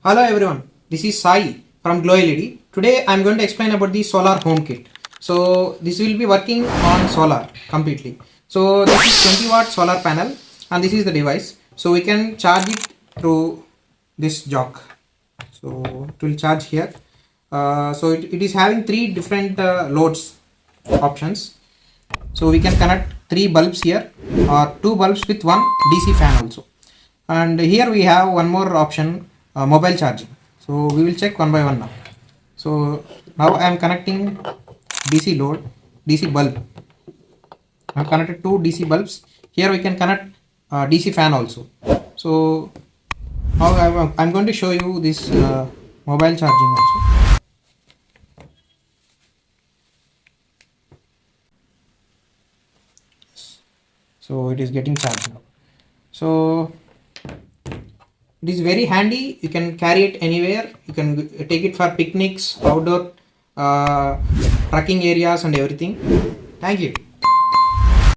Hello everyone, this is Sai from GLOLED. Today I am going to explain about the solar home kit. So this will be working on solar completely. So this is 20 watt solar panel and this is the device. So we can charge it through this jock. So it will charge here. So it is having three different loads options. So we can connect 3 bulbs here or 2 bulbs with one DC fan also. And here we have one more option, mobile charging. So we will check one by one now. So now I am connecting DC load, DC bulb. I have connected 2 DC bulbs. Here we can connect DC fan also. So now I am going to show you this mobile charging also. So it is getting charged now. So it is very handy. You can carry it anywhere. You can take it for picnics, outdoor trekking areas and everything. Thank you.